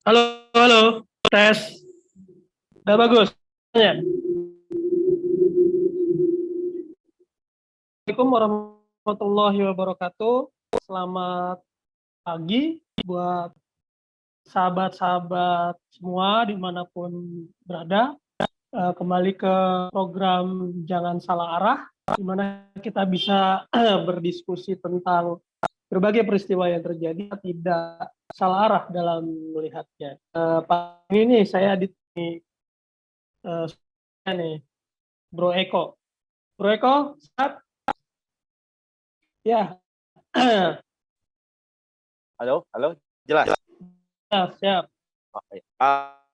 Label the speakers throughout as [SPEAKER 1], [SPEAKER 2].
[SPEAKER 1] Halo, halo, tes. Udah bagus. Ya. Assalamualaikum warahmatullahi wabarakatuh. Selamat pagi buat sahabat-sahabat semua dimanapun berada. Kembali ke program Jangan Salah Arah, di mana kita bisa berdiskusi tentang berbagai peristiwa yang terjadi, tidak salah arah dalam melihatnya. Pagi ini saya di nih, Bro Eko. Bro Eko, sehat? Ya,
[SPEAKER 2] Halo, halo, jelas.
[SPEAKER 1] siap, siap.
[SPEAKER 2] Oh, iya.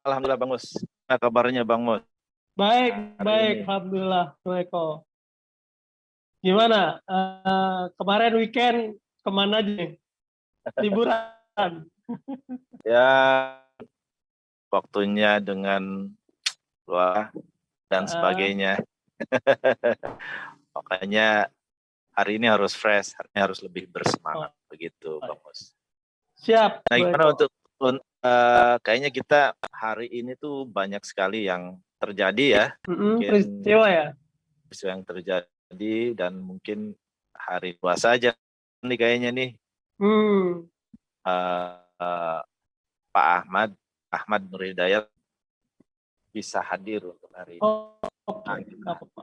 [SPEAKER 2] Alhamdulillah Bang Mus. Nah, kabarnya Bang Mus
[SPEAKER 1] Baik,
[SPEAKER 2] hari
[SPEAKER 1] baik,
[SPEAKER 2] ini?
[SPEAKER 1] alhamdulillah, Bro Eko. Gimana? Kemarin weekend kemana aja nih? Liburan.
[SPEAKER 2] Ya, waktunya dengan luar dan
[SPEAKER 1] Eh,
[SPEAKER 2] sebagainya. Makanya hari ini harus fresh, hari ini harus lebih bersemangat
[SPEAKER 1] oh,
[SPEAKER 2] begitu Bang Mus.
[SPEAKER 1] siap,
[SPEAKER 2] Nah,
[SPEAKER 1] Bro
[SPEAKER 2] gimana
[SPEAKER 1] Eko.
[SPEAKER 2] kayaknya kita hari ini tuh banyak sekali yang terjadi ya. Mungkin
[SPEAKER 1] Peristiwa ya?
[SPEAKER 2] peristiwa yang terjadi dan mungkin hari puasa aja nih kayaknya nih.
[SPEAKER 1] Hmm,
[SPEAKER 2] eh, eh, Pak Ahmad Nur Hidayat bisa hadir untuk hari ini.
[SPEAKER 1] oh, oke,
[SPEAKER 2] Nah,
[SPEAKER 1] nggak apa-apa.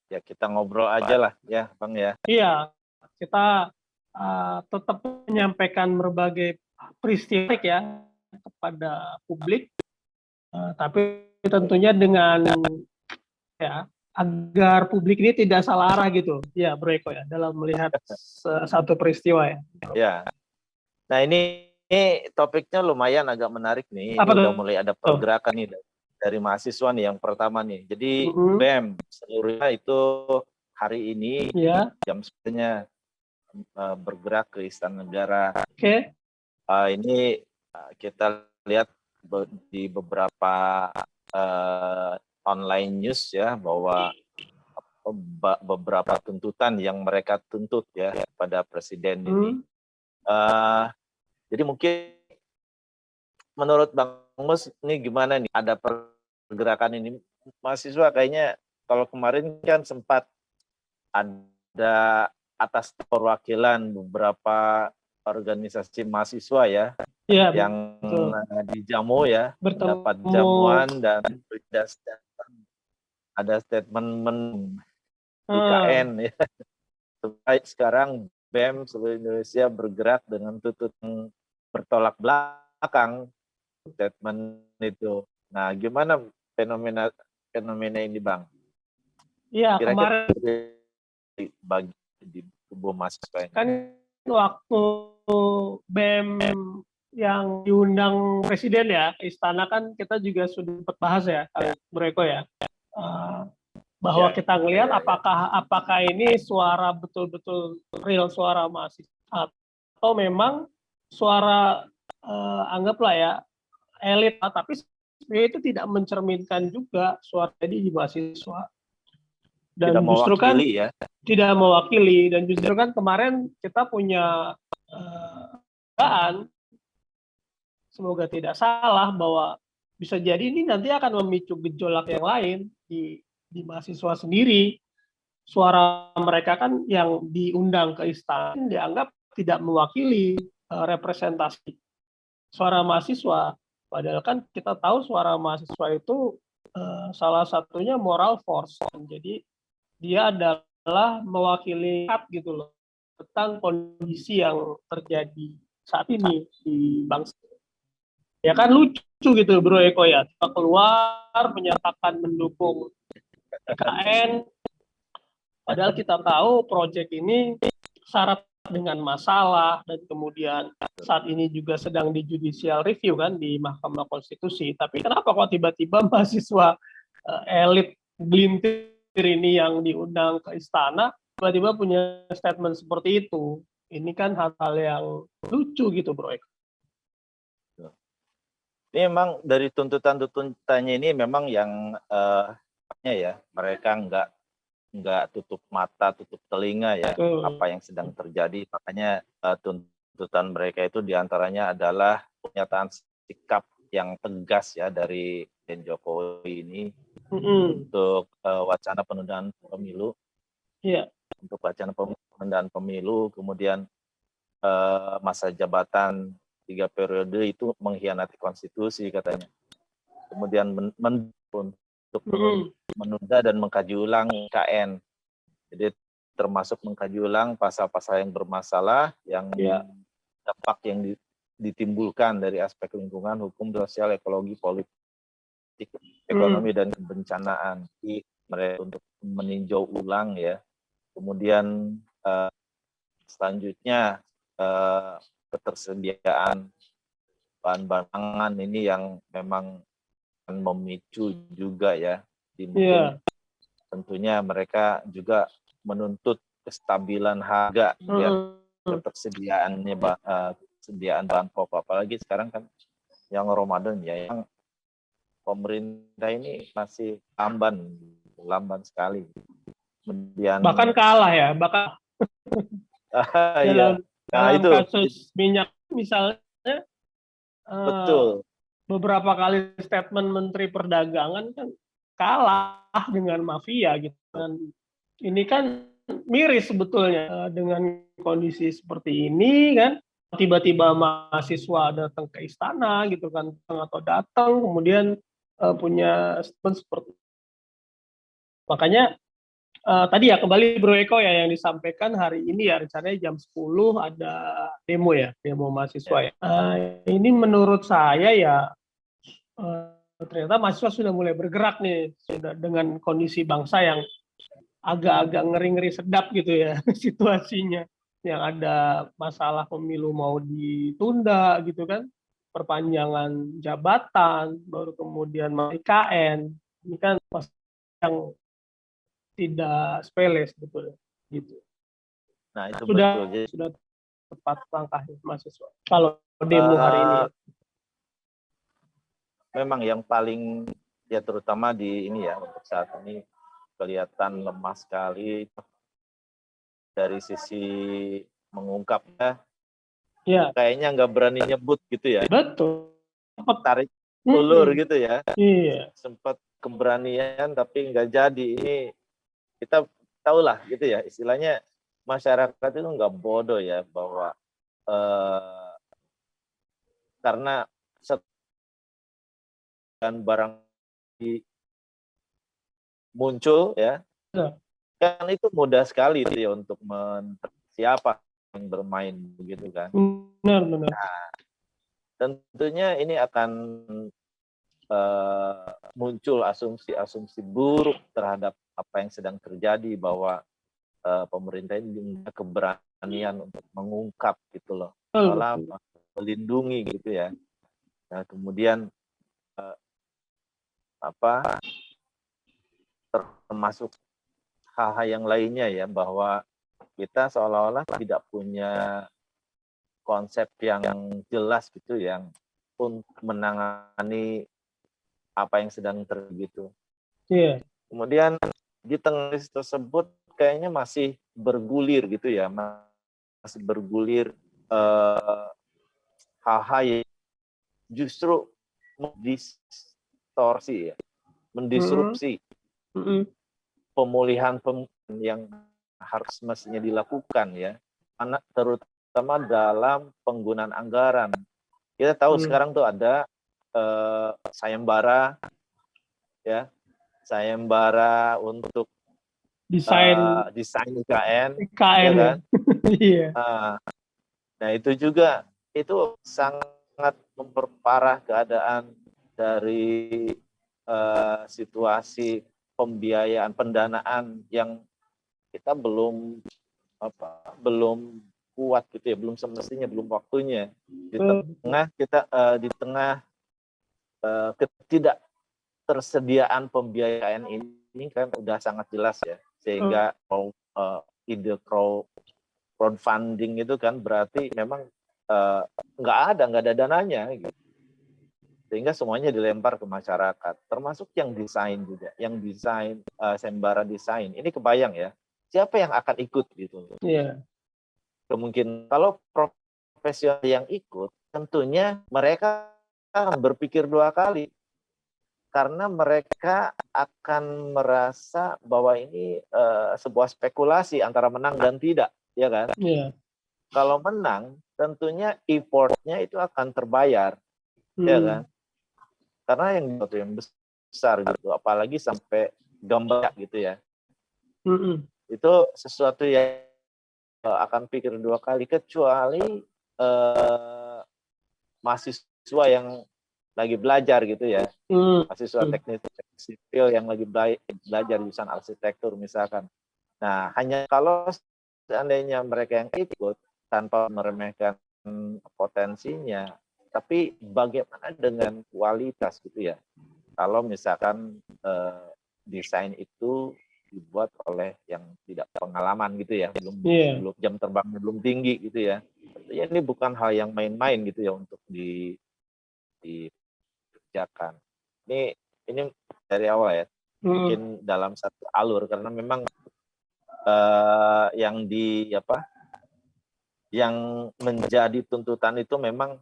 [SPEAKER 2] ya kita ngobrol aja lah ya Bang ya.
[SPEAKER 1] Iya, kita tetap menyampaikan berbagai peristiwa ya kepada publik, tapi tentunya dengan ya agar publik ini tidak salah arah gitu ya Bro Eko ya dalam melihat satu peristiwa ya.
[SPEAKER 2] Ya. Nah ini topiknya lumayan agak menarik nih. Ini
[SPEAKER 1] Apa
[SPEAKER 2] udah mulai ada
[SPEAKER 1] tuh?
[SPEAKER 2] pergerakan nih dari mahasiswa nih yang pertama nih. Jadi
[SPEAKER 1] Mm-mm.
[SPEAKER 2] BEM seluruhnya itu hari ini
[SPEAKER 1] Ya,
[SPEAKER 2] jam 10-nya bergerak ke Istana Negara.
[SPEAKER 1] oke.
[SPEAKER 2] Ini kita lihat di beberapa online news ya bahwa beberapa tuntutan yang mereka tuntut ya pada presiden ini. Jadi mungkin menurut Bang Mus ini gimana nih ada pergerakan ini mahasiswa kayaknya kalau kemarin kan sempat ada atas perwakilan beberapa organisasi mahasiswa ya
[SPEAKER 1] Ya,
[SPEAKER 2] yang
[SPEAKER 1] betul.
[SPEAKER 2] dijamu ya mendapat
[SPEAKER 1] Bertemu.
[SPEAKER 2] jamuan dan ada statement IKN ya. Baik sekarang BEM seluruh Indonesia bergerak dengan tuntutan bertolak belakang statement itu. Nah, gimana fenomena fenomena ini, Bang?
[SPEAKER 1] Ya,
[SPEAKER 2] Kira-kira
[SPEAKER 1] kemarin
[SPEAKER 2] bagi di tubuh mahasiswa ini.
[SPEAKER 1] kan waktu BEM yang diundang presiden ya ke istana kan kita juga sudah sempat bahas ya Bro Eko ya. Eh, bahwa
[SPEAKER 2] Ya,
[SPEAKER 1] kita ngelihat
[SPEAKER 2] ya, ya.
[SPEAKER 1] apakah ini suara betul-betul real suara mahasiswa atau memang suara anggaplah ya elit, tapi sebenarnya itu tidak mencerminkan juga suara di mahasiswa,
[SPEAKER 2] Tidak
[SPEAKER 1] dan justru kan
[SPEAKER 2] mewakili ya.
[SPEAKER 1] tidak mewakili, dan justru kan kemarin kita punya dugaan, semoga tidak salah, bahwa bisa jadi ini nanti akan memicu gejolak yang lain di mahasiswa sendiri. Suara mereka kan yang diundang ke istana dianggap tidak mewakili representasi suara mahasiswa. Padahal kan kita tahu suara mahasiswa itu salah satunya moral force. Jadi dia adalah mewakili gitu loh tentang kondisi yang terjadi saat ini di bangsa. Ya kan lucu gitu Bro Eko ya, kita keluar menyatakan mendukung IKN, padahal kita tahu proyek ini syarat dengan masalah, dan kemudian saat ini juga sedang di judicial review kan di Mahkamah Konstitusi. Tapi kenapa kok tiba-tiba mahasiswa elit gelintir ini yang diundang ke istana tiba-tiba punya statement seperti itu? Ini kan hal-hal yang lucu gitu Bro Eko.
[SPEAKER 2] Ini memang dari tuntutannya ini memang yang ya mereka nggak tutup mata, tutup telinga ya apa yang sedang terjadi. Makanya tuntutan mereka itu diantaranya adalah pernyataan sikap yang tegas ya dari Presiden Jokowi ini
[SPEAKER 1] Mm-mm.
[SPEAKER 2] untuk wacana penundaan pemilu,
[SPEAKER 1] Iya.
[SPEAKER 2] untuk wacana penundaan pemilu, kemudian masa jabatan 3 periode itu mengkhianati konstitusi katanya. Kemudian untuk
[SPEAKER 1] Mm-mm.
[SPEAKER 2] menunda dan mengkaji ulang IKN. Jadi termasuk mengkaji ulang pasal-pasal yang bermasalah, yang
[SPEAKER 1] Iya.
[SPEAKER 2] dampak yang ditimbulkan dari aspek lingkungan, hukum, sosial, ekologi, politik, ekonomi, dan kebencanaan. Jadi mereka untuk meninjau ulang ya. Kemudian selanjutnya ketersediaan bahan-bahan pangan ini yang memang akan memicu juga ya.
[SPEAKER 1] Iya.
[SPEAKER 2] Tentunya mereka juga menuntut kestabilan harga biar ketersediaannya kesediaan bahan pokok, apalagi sekarang kan yang Ramadan ya, yang pemerintah ini masih lamban sekali. Kemudian
[SPEAKER 1] Bahkan kalah ya,
[SPEAKER 2] iya. Nah,
[SPEAKER 1] dalam
[SPEAKER 2] itu
[SPEAKER 1] kasus minyak misalnya,
[SPEAKER 2] betul.
[SPEAKER 1] beberapa kali statement Menteri Perdagangan kan kalah dengan mafia gitu. Dan ini kan miris sebetulnya dengan kondisi seperti ini kan, tiba-tiba mahasiswa datang ke istana gitu kan, atau datang kemudian punya statement seperti itu. Makanya tadi ya kembali Bro Eko ya, yang disampaikan hari ini ya rencananya jam 10 ada demo mahasiswa ya. Ini menurut saya ya ternyata mahasiswa sudah mulai bergerak nih, sudah dengan kondisi bangsa yang agak-agak ngeri-ngeri sedap gitu ya situasinya, yang ada masalah pemilu mau ditunda gitu kan, perpanjangan jabatan, baru kemudian IKN, ini kan yang tidak sepele sebetulnya gitu.
[SPEAKER 2] Nah, itu betul.
[SPEAKER 1] Sudah tepat langkahnya mahasiswa kalau demo hari ini ya.
[SPEAKER 2] Memang yang paling ya, terutama di ini ya, untuk saat ini kelihatan lemah sekali dari sisi mengungkapnya.
[SPEAKER 1] Ya.
[SPEAKER 2] Kayaknya nggak berani nyebut gitu ya.
[SPEAKER 1] Betul.
[SPEAKER 2] Tarik ulur gitu ya.
[SPEAKER 1] Iya.
[SPEAKER 2] Sempat keberanian tapi nggak jadi. Ini kita tahulah gitu ya, istilahnya masyarakat itu nggak bodoh ya, bahwa karena dan barang muncul ya, kan itu mudah sekali itu ya untuk siapa yang bermain begitu kan.
[SPEAKER 1] Benar.
[SPEAKER 2] Nah, tentunya ini akan muncul asumsi-asumsi buruk terhadap apa yang sedang terjadi, bahwa pemerintah ini punya keberanian untuk mengungkap gitu loh, malah melindungi gitu ya. Nah, kemudian termasuk hal-hal yang lainnya ya, bahwa kita seolah-olah tidak punya konsep yang jelas gitu yang untuk menangani apa yang sedang terjadi gitu.
[SPEAKER 1] Iya.
[SPEAKER 2] Kemudian di tengah tersebut kayaknya masih bergulir gitu ya, masih bergulir hal-hal yang justru mendistorsi ya, mendisrupsi pemulihan yang harus mestinya dilakukan ya, terutama dalam penggunaan anggaran. Kita tahu sekarang tuh ada sayembara ya, sayembara untuk desain IKN, ya kan?
[SPEAKER 1] Iya.
[SPEAKER 2] Nah itu juga itu sangat memperparah keadaan dari situasi pembiayaan pendanaan yang kita belum kuat gitu ya, belum semestinya, belum waktunya. Di tengah ketidaktersediaan pembiayaan ini kan udah sangat jelas ya, sehingga ide crowdfunding itu kan berarti memang nggak ada dananya gitu. Sehingga semuanya dilempar ke masyarakat, termasuk yang desain juga, yang desain sayembara desain. Ini kebayang ya, siapa yang akan ikut gitu.
[SPEAKER 1] Iya.
[SPEAKER 2] Kemungkinan kalau profesional yang ikut, tentunya mereka akan berpikir dua kali karena mereka akan merasa bahwa ini sebuah spekulasi antara menang dan tidak, ya kan?
[SPEAKER 1] Iya.
[SPEAKER 2] Kalau menang, tentunya effortnya itu akan terbayar, ya kan? Karena yang besar gitu, apalagi sampai gambar gitu ya, itu sesuatu yang akan pikir dua kali, kecuali mahasiswa yang lagi belajar gitu ya, mahasiswa teknik sipil yang lagi belajar jurusan arsitektur misalkan. Nah, hanya kalau seandainya mereka yang ikut tanpa meremehkan potensinya, tapi bagaimana dengan kualitas gitu ya. Kalau misalkan desain itu dibuat oleh yang tidak pengalaman gitu ya, belum jam terbangnya belum tinggi gitu ya. Tentunya ini bukan hal yang main-main gitu ya untuk dikerjakan. Ini dari awal ya, mungkin dalam satu alur karena memang yang menjadi tuntutan itu memang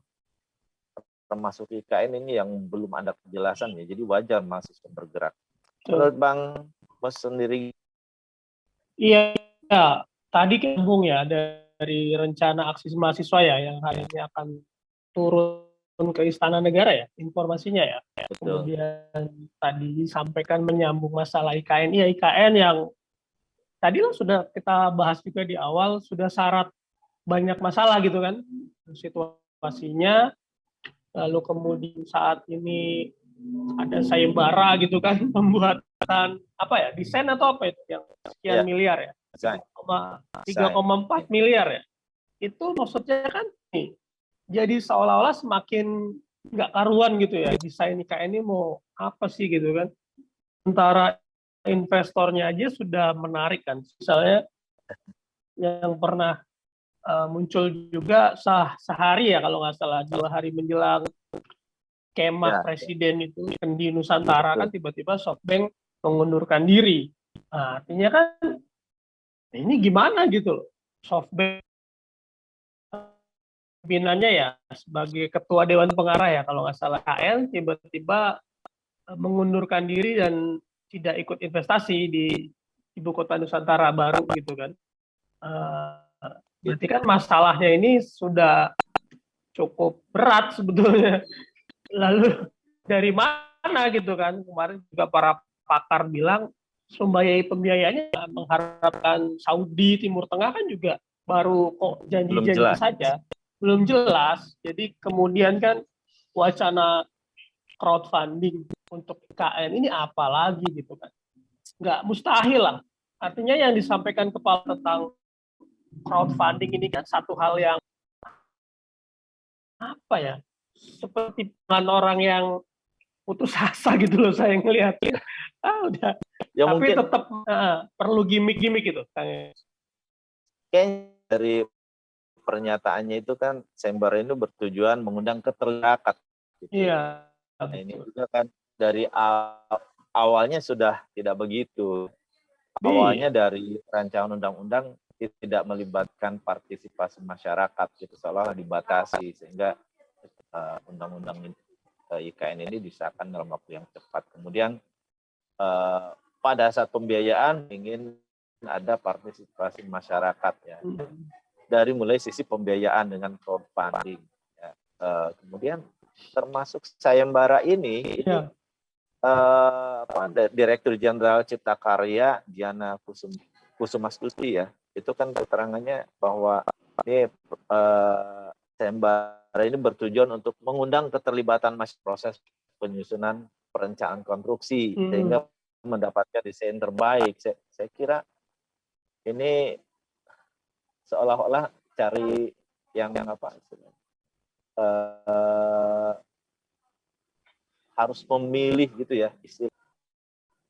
[SPEAKER 2] termasuk IKN ini yang belum ada kejelasan ya, jadi wajar mahasiswa bergerak. Menurut Bang Bos sendiri?
[SPEAKER 1] Iya, tadi nyambung ya dari rencana aksi mahasiswa ya yang hari ini akan turun ke Istana Negara ya informasinya ya.
[SPEAKER 2] Betul.
[SPEAKER 1] Kemudian tadi disampaikan menyambung masalah IKN. Iya, IKN yang tadi sudah kita bahas juga di awal, sudah syarat banyak masalah gitu kan situasinya. Lalu kemudian saat ini ada sayembara gitu kan, pembuatan apa ya, desain atau apa itu yang sekian miliar ya, 3,4 miliar ya. Itu maksudnya kan nih, jadi seolah-olah semakin nggak karuan gitu ya, desain IKN ini mau apa sih gitu kan. Sementara investornya aja sudah menarik kan. Misalnya yang pernah muncul juga sehari ya kalau nggak salah, 2 hari menjelang kemah presiden itu di Nusantara kan tiba-tiba SoftBank mengundurkan diri. Nah, artinya kan ini gimana gitu loh. SoftBank pimpinannya ya sebagai ketua Dewan Pengarah ya kalau nggak salah KN tiba-tiba mengundurkan diri dan tidak ikut investasi di ibu kota Nusantara baru gitu kan. Berarti kan masalahnya ini sudah cukup berat sebetulnya. Lalu dari mana gitu kan, kemarin juga para pakar bilang pembiayaannya mengharapkan Saudi, Timur Tengah kan juga baru kok janji-janji saja, belum jelas. Jadi kemudian kan wacana crowdfunding untuk IKN ini apa lagi gitu kan, nggak mustahil lah. Artinya yang disampaikan kepala tentang crowdfunding ini kan satu hal yang apa ya, seperti orang yang putus asa gitu loh saya ngelihatnya. Udah. Ya, tapi mungkin tetap perlu gimmick-gimmick itu.
[SPEAKER 2] Kayaknya dari pernyataannya itu kan sayembara ini bertujuan mengundang keterlibatan. Gitu.
[SPEAKER 1] Iya.
[SPEAKER 2] Nah, ini juga kan dari awalnya sudah tidak begitu. Awalnya dari rancangan undang-undang tidak melibatkan partisipasi masyarakat gitu, seolah dibatasi sehingga undang-undang IKN ini disahkan dalam waktu yang cepat. Kemudian pada saat pembiayaan ingin ada partisipasi masyarakat ya, dari mulai sisi pembiayaan dengan crowdfunding. Ya. Kemudian termasuk sayembara ini, Direktur Jenderal Cipta Karya Diana Kusumastuti ya, itu kan keterangannya bahwa ini sayembara ini bertujuan untuk mengundang keterlibatan proses penyusunan perencanaan konstruksi sehingga mendapatkan desain terbaik. Saya kira ini seolah-olah cari yang apa? Harus memilih gitu ya istilah.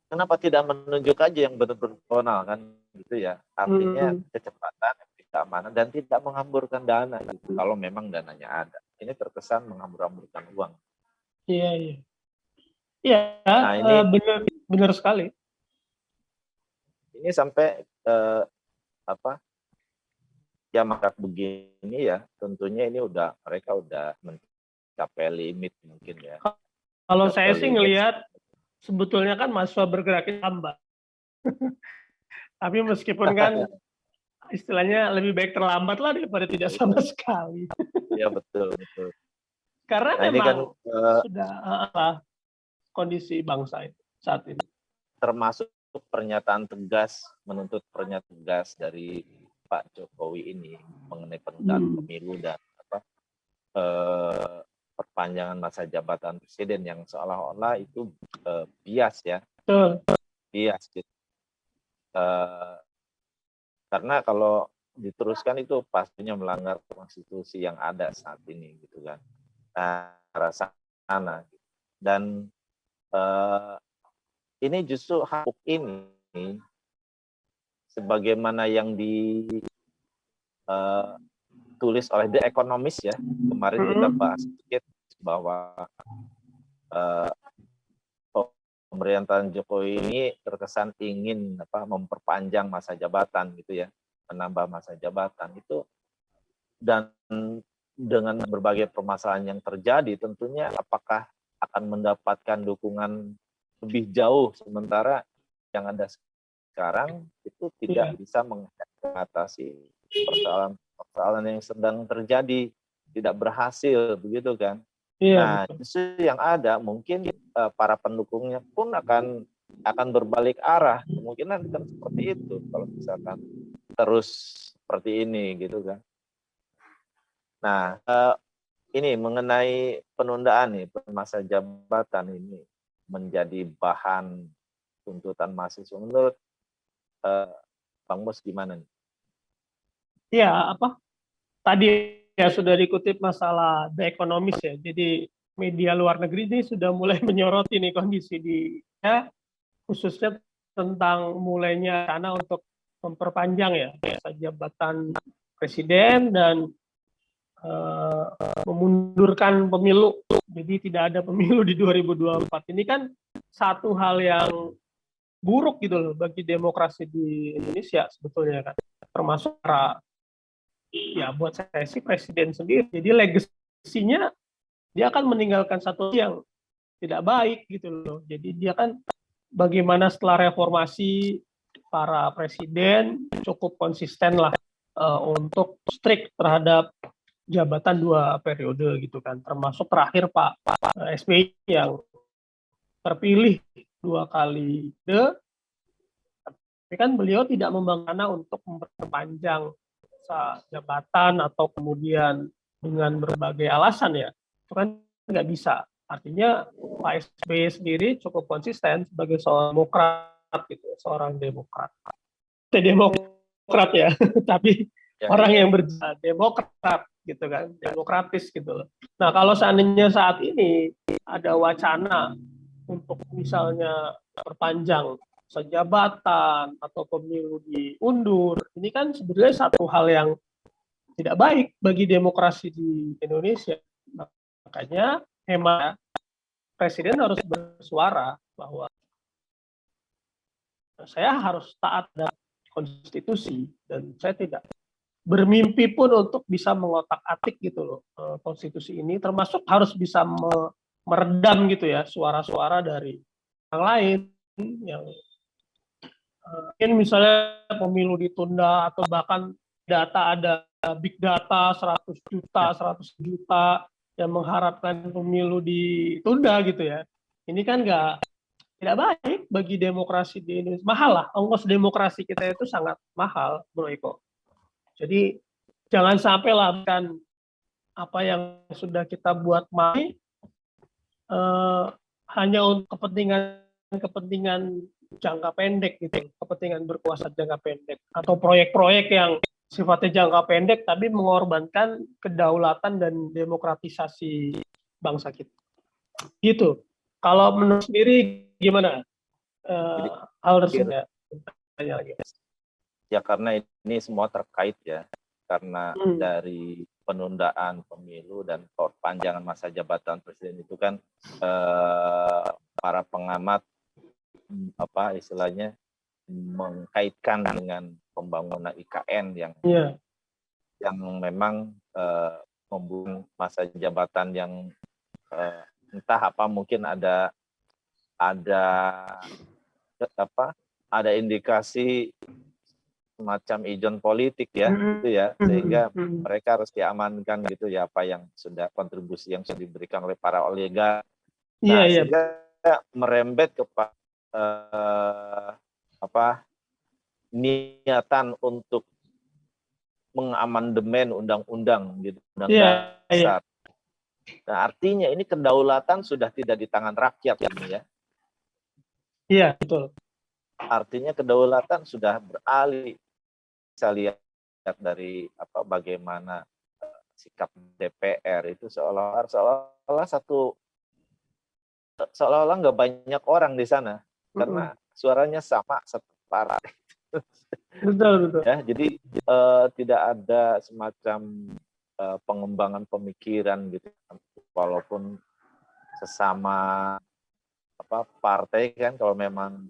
[SPEAKER 2] Kenapa tidak menunjuk aja yang benar-benar profesional kan gitu ya? Artinya kecepatan, keamanan dan tidak menghamburkan dana gitu. Kalau memang dananya ada. Ini terkesan menghambur-hamburkan uang.
[SPEAKER 1] Iya, iya. Iya, nah, ini benar sekali.
[SPEAKER 2] Ini sampai ya maka begini ya, tentunya ini mereka udah capai limit mungkin ya.
[SPEAKER 1] Kalau
[SPEAKER 2] Capai
[SPEAKER 1] saya sih
[SPEAKER 2] limit.
[SPEAKER 1] ngelihat sebetulnya kan mahasiswa bergerak lambat. Tapi meskipun kan istilahnya lebih baik terlambat lah daripada tidak sama sekali.
[SPEAKER 2] Iya betul betul.
[SPEAKER 1] Karena
[SPEAKER 2] Nah ini kan
[SPEAKER 1] memang sudah kondisi bangsa itu saat ini.
[SPEAKER 2] termasuk pernyataan tegas, menuntut pernyataan tegas dari Pak Jokowi ini mengenai penundaan pemilu dan perpanjangan masa jabatan presiden yang seolah-olah itu bias ya,
[SPEAKER 1] Betul.
[SPEAKER 2] bias gitu. Karena kalau diteruskan itu pastinya melanggar konstitusi yang ada saat ini gitu kan. Nah, sana dan ini justru hak ini sebagaimana yang ditulis oleh The Economist ya, kemarin kita bahas sedikit bahwa pemerintahan Jokowi ini terkesan ingin memperpanjang masa jabatan gitu ya, menambah masa jabatan itu, dan dengan berbagai permasalahan yang terjadi tentunya apakah akan mendapatkan dukungan lebih jauh sementara yang ada sekarang itu tidak bisa mengatasi persoalan yang sedang terjadi, tidak berhasil begitu kan. Nah, justru yang ada mungkin para pendukungnya pun akan berbalik arah, kemungkinan kan seperti itu kalau misalkan terus seperti ini gitu kan. Nah, ini mengenai penundaan nih masa jabatan ini menjadi bahan tuntutan mahasiswa. Menurut Bang Mus gimana nih?
[SPEAKER 1] Ya, tadi ya sudah dikutip masalah The Economist ya. Jadi media luar negeri ini sudah mulai menyoroti nih kondisi ya, khususnya tentang mulainya karena untuk memperpanjang ya masa jabatan presiden dan memundurkan pemilu. Jadi tidak ada pemilu di 2024. Ini kan satu hal yang buruk gitu loh bagi demokrasi di Indonesia sebetulnya kan. Termasuk ya buat saya sih presiden sendiri. Jadi legasinya dia akan meninggalkan satu yang tidak baik gitu loh. Jadi dia kan bagaimana setelah reformasi para presiden cukup konsisten lah untuk strict terhadap jabatan 2 periode gitu kan, termasuk terakhir Pak SBY yang terpilih 2 kali tapi kan beliau tidak membangkana untuk memperpanjang masa jabatan atau kemudian dengan berbagai alasan ya, itu kan nggak bisa. Artinya Pak SBY sendiri cukup konsisten sebagai seorang demokrat gitu, seorang demokrat ya, tapi orang yang berdemokrat gitu kan, demokratis gitu loh. Nah kalau seandainya saat ini ada wacana untuk misalnya perpanjang masa jabatan atau pemilu diundur, ini kan sebenarnya satu hal yang tidak baik bagi demokrasi di Indonesia. Makanya hemat presiden harus bersuara bahwa saya harus taat pada konstitusi dan saya tidak bermimpi pun untuk bisa mengotak-atik gitu loh konstitusi ini, termasuk harus bisa meredam gitu ya suara-suara dari yang lain yang mungkin misalnya pemilu ditunda atau bahkan ada big data 100 juta yang mengharapkan pemilu ditunda gitu ya. Ini kan tidak baik bagi demokrasi di Indonesia. Mahal lah, ongkos demokrasi kita itu sangat mahal, Bro Eko. Jadi jangan sampai kan apa yang sudah kita buat hanya untuk kepentingan jangka pendek gitu, kepentingan berkuasa jangka pendek atau proyek-proyek yang sifatnya jangka pendek tapi mengorbankan kedaulatan dan demokratisasi bangsa kita. Gitu. Kalau menurut sendiri gimana hal tersebut? Tanya lagi.
[SPEAKER 2] Ya karena ini semua terkait ya, karena dari penundaan pemilu dan perpanjangan masa jabatan presiden itu kan para pengamat istilahnya mengkaitkan dengan pembangunan IKN yang memang membuat masa jabatan yang entah apa, mungkin ada ada indikasi semacam ijon politik ya, gitu ya, sehingga mereka harus diamankan gitu ya, apa yang sudah kontribusi yang sudah diberikan oleh para oligark. Nah, sehingga merembet kepada niatan untuk mengamandemen undang-undang gitu, undang dasar. Nah, artinya ini kedaulatan sudah tidak di tangan rakyat ini ya.
[SPEAKER 1] Iya, betul.
[SPEAKER 2] Artinya kedaulatan sudah beralih. Saya lihat dari bagaimana sikap DPR itu seolah-olah nggak banyak orang di sana karena suaranya sama satu partai.
[SPEAKER 1] Betul.
[SPEAKER 2] Ya, jadi tidak ada semacam pengembangan pemikiran gitu, walaupun sesama partai kan, kalau memang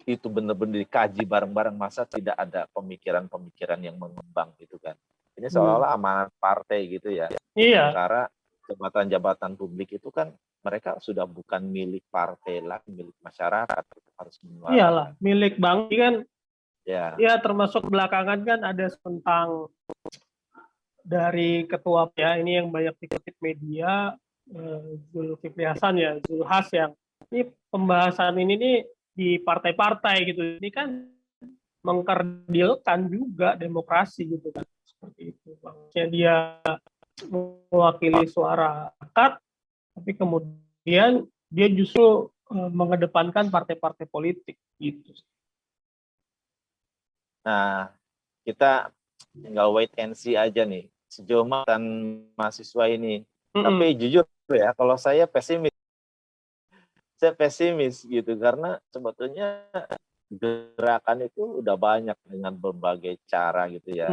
[SPEAKER 2] itu benar-benar dikaji bareng-bareng, masa tidak ada pemikiran-pemikiran yang mengembang gitu kan. Ini seolah-olah amanat partai gitu ya.
[SPEAKER 1] Iya.
[SPEAKER 2] Sementara jabatan-jabatan publik itu kan mereka sudah bukan milik partai lah, milik masyarakat, harus menyuarakan.
[SPEAKER 1] Iyalah, milik bank kan.
[SPEAKER 2] Ya,
[SPEAKER 1] termasuk belakangan kan ada tentang dari ketua ya, ini yang banyak dikutip media, Zulkifli Hasan ya, Zulhas, yang ini pembahasan ini nih di partai-partai gitu. Ini kan mengkerdilkan juga demokrasi gitu kan, seperti itu. Maksudnya dia mewakili suara rakyat, tapi kemudian dia justru mengedepankan partai-partai politik gitu.
[SPEAKER 2] Nah, kita tinggal wait and see aja nih sejauh mana mahasiswa ini. Tapi jujur ya, kalau saya pesimis gitu, karena sebetulnya gerakan itu udah banyak dengan berbagai cara gitu ya.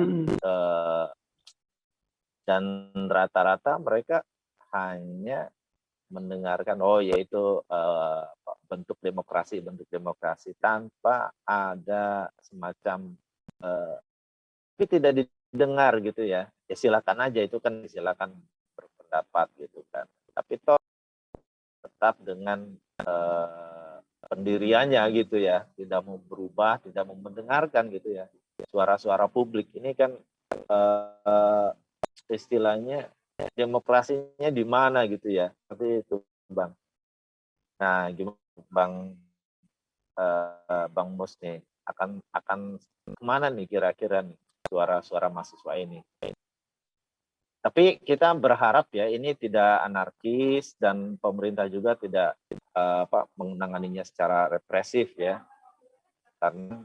[SPEAKER 2] Dan rata-rata mereka hanya mendengarkan yaitu bentuk demokrasi tanpa ada semacam tapi tidak didengar gitu ya. Ya silakan aja, itu kan silakan berpendapat gitu kan. Tapi toh tetap dengan pendiriannya gitu ya, tidak mau berubah, tidak mau mendengarkan gitu ya suara-suara publik. Ini kan istilahnya demokrasinya di mana gitu ya. Tapi itu Bang. Nah, gimana Bang Mus nih, akan kemana nih kira-kira nih suara-suara mahasiswa ini? Tapi kita berharap ya ini tidak anarkis dan pemerintah juga tidak menanganinya secara represif ya, karena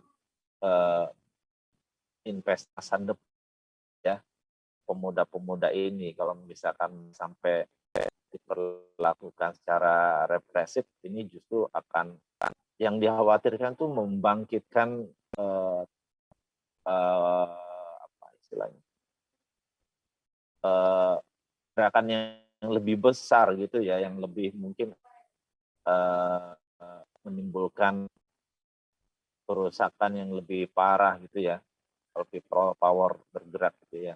[SPEAKER 2] investasi ya pemuda-pemuda ini kalau misalkan sampai diperlakukan secara represif, ini justru akan yang dikhawatirkan tuh membangkitkan apa istilahnya gerakan yang lebih besar gitu ya, yang lebih mungkin menimbulkan kerusakan yang lebih parah gitu ya, kalau people power bergerak gitu ya.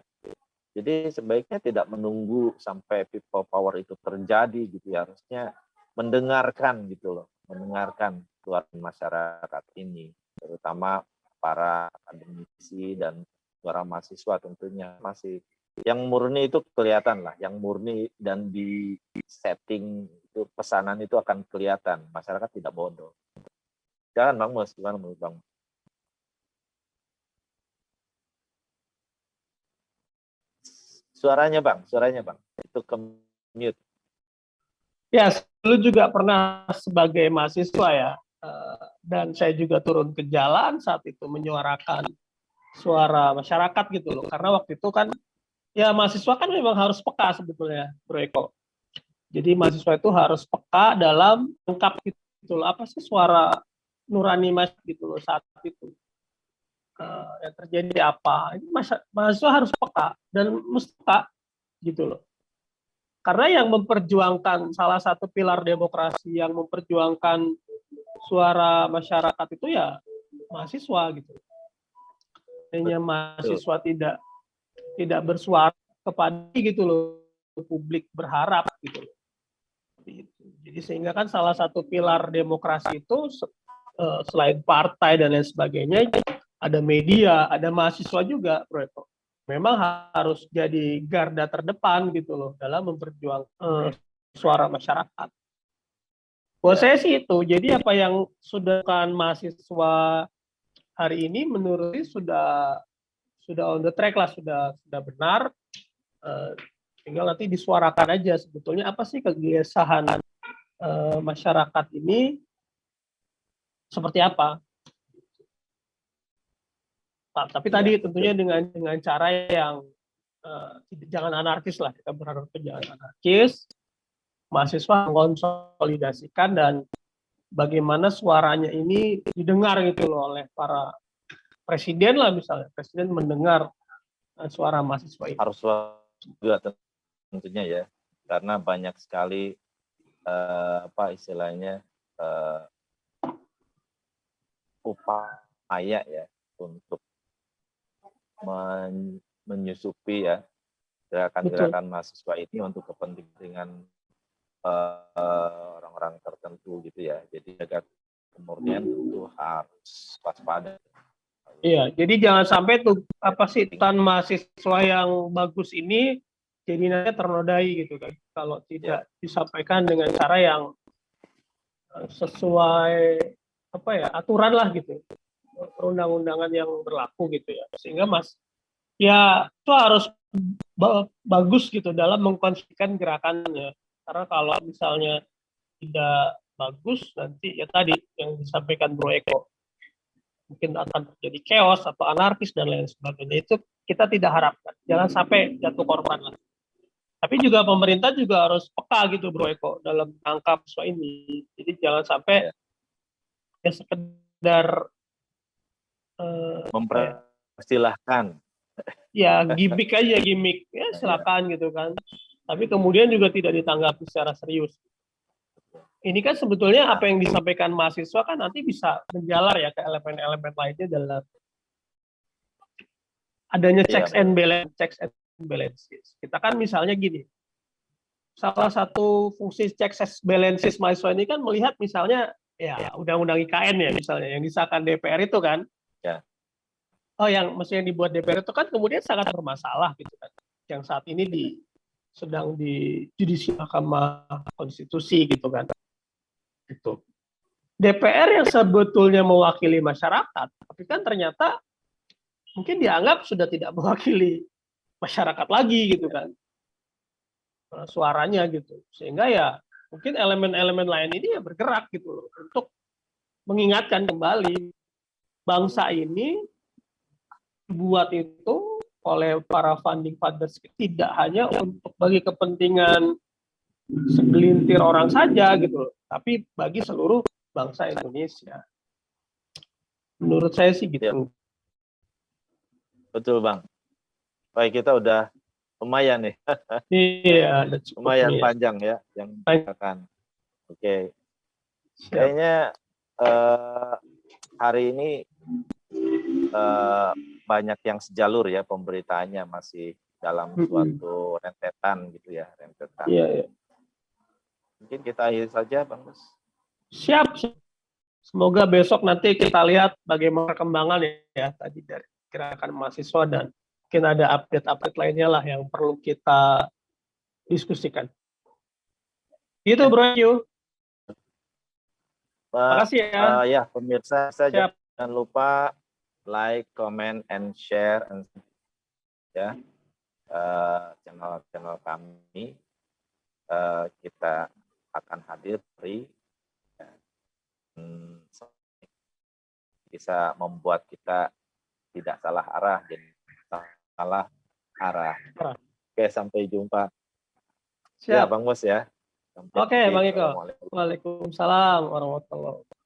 [SPEAKER 2] Jadi sebaiknya tidak menunggu sampai people power itu terjadi gitu ya, harusnya mendengarkan gitu loh, mendengarkan suara masyarakat ini, terutama para akademisi dan suara mahasiswa tentunya. Masih yang murni itu kelihatan lah, yang murni dan di setting itu pesanan itu akan kelihatan, masyarakat tidak bodoh. Jangan Bang Mus, gimana menurut Bang? Suaranya Bang, itu ke mute.
[SPEAKER 1] Ya, dulu juga pernah sebagai mahasiswa ya, dan saya juga turun ke jalan saat itu menyuarakan suara masyarakat gitu loh, karena waktu itu kan ya mahasiswa kan memang harus peka sebetulnya, Bro Eko. Jadi mahasiswa itu harus peka dalam lengkap gitu loh, apa sih suara nurani masyarakat gitu loh saat itu. Yang terjadi apa? Ini mahasiswa harus peka dan mesti peka gitu loh. Karena yang memperjuangkan salah satu pilar demokrasi yang memperjuangkan suara masyarakat itu ya mahasiswa gitu. Hanya mahasiswa tidak bersuara, kepada gitu loh, publik berharap gitu loh. Jadi sehingga kan salah satu pilar demokrasi itu selain partai dan lain sebagainya, ada media, ada mahasiswa juga, Bro Eko. Memang harus jadi garda terdepan gitu loh dalam memperjuangkan suara masyarakat. Buat saya sih itu. Jadi apa yang sudah kan mahasiswa hari ini menurut saya sudah on the track lah, sudah benar. Tinggal nanti disuarakan aja sebetulnya apa sih kegelisahan masyarakat ini seperti apa. Nah, tapi tadi tentunya dengan cara yang jangan anarkis lah, kita berharap jangan anarkis. Mahasiswa mengonsolidasikan dan bagaimana suaranya ini didengar gitu loh oleh para presiden lah, misalnya presiden mendengar suara mahasiswa ini.
[SPEAKER 2] Harus juga tentunya ya, karena banyak sekali apa istilahnya upaya ya untuk menyusupi ya gerakan-gerakan mahasiswa ini untuk kepentingan orang-orang tertentu gitu ya. Jadi jaga kemurnian tentu harus waspada.
[SPEAKER 1] Iya, jadi jangan sampai tuh apa sih tan mahasiswa yang bagus ini jadi nanti ternodai gitu kan. Kalau tidak disampaikan dengan cara yang sesuai apa ya aturan lah gitu, perundang-undangan yang berlaku gitu ya. Sehingga ya itu harus bagus gitu dalam mengkonsisten gerakannya. Karena kalau misalnya tidak bagus, nanti ya tadi yang disampaikan Bro Eko, mungkin akan terjadi chaos atau anarkis dan lain sebagainya. Itu kita tidak harapkan. Jangan sampai jatuh korban lah. Tapi juga pemerintah juga harus peka gitu Bro Eko dalam tangkap soal ini. Jadi jangan sampai ya sekedar
[SPEAKER 2] mempersilahkan.
[SPEAKER 1] Ya gimmick aja, gimmick. Ya silakan gitu kan. Tapi kemudian juga tidak ditanggapi secara serius. Ini kan sebetulnya apa yang disampaikan mahasiswa kan nanti bisa menjalar ya ke elemen-elemen lainnya dalam adanya checks and balances. Kita kan misalnya gini, salah satu fungsi checks and balances mahasiswa ini kan melihat misalnya ya undang-undang IKN ya misalnya yang disahkan DPR itu kan.
[SPEAKER 2] Ya.
[SPEAKER 1] Oh yang maksudnya yang dibuat DPR itu kan kemudian sangat bermasalah gitu kan. Yang saat ini sedang di judisi Mahkamah Konstitusi gitu kan. Itu. DPR yang sebetulnya mewakili masyarakat, tapi kan ternyata mungkin dianggap sudah tidak mewakili masyarakat lagi gitu kan, suaranya gitu. Sehingga ya mungkin elemen-elemen lain ini ya bergerak gitu loh, untuk mengingatkan kembali bangsa ini dibuat itu oleh para founding fathers tidak hanya untuk bagi kepentingan segelintir orang saja gitu loh, tapi bagi seluruh bangsa Indonesia. Menurut saya sih gitu. Ya.
[SPEAKER 2] Betul Bang. Baik, kita udah lumayan nih.
[SPEAKER 1] Iya,
[SPEAKER 2] lumayan panjang ya yang akan. Oke. Kayaknya hari ini banyak yang sejalur ya pemberitaannya, masih dalam suatu rentetan gitu ya, rentetan.
[SPEAKER 1] Iya.
[SPEAKER 2] Mungkin kita akhiri saja Bang Mus.
[SPEAKER 1] Siap. Semoga besok nanti kita lihat bagaimana perkembangan ya tadi dari gerakan mahasiswa dan mungkin ada update-update lainnya lah yang perlu kita diskusikan. Gitu Bro Yu. Terima kasih ya.
[SPEAKER 2] Ya pemirsa, jangan lupa like, comment, and share ya channel kami. Kita akan hadir bisa membuat kita tidak salah arah dan salah arah. Oke, sampai jumpa.
[SPEAKER 1] Siap.
[SPEAKER 2] Ya Bang Mus ya.
[SPEAKER 1] Oke Bang Eko. Waalaikumsalam warahmatullahi wabarakatuh.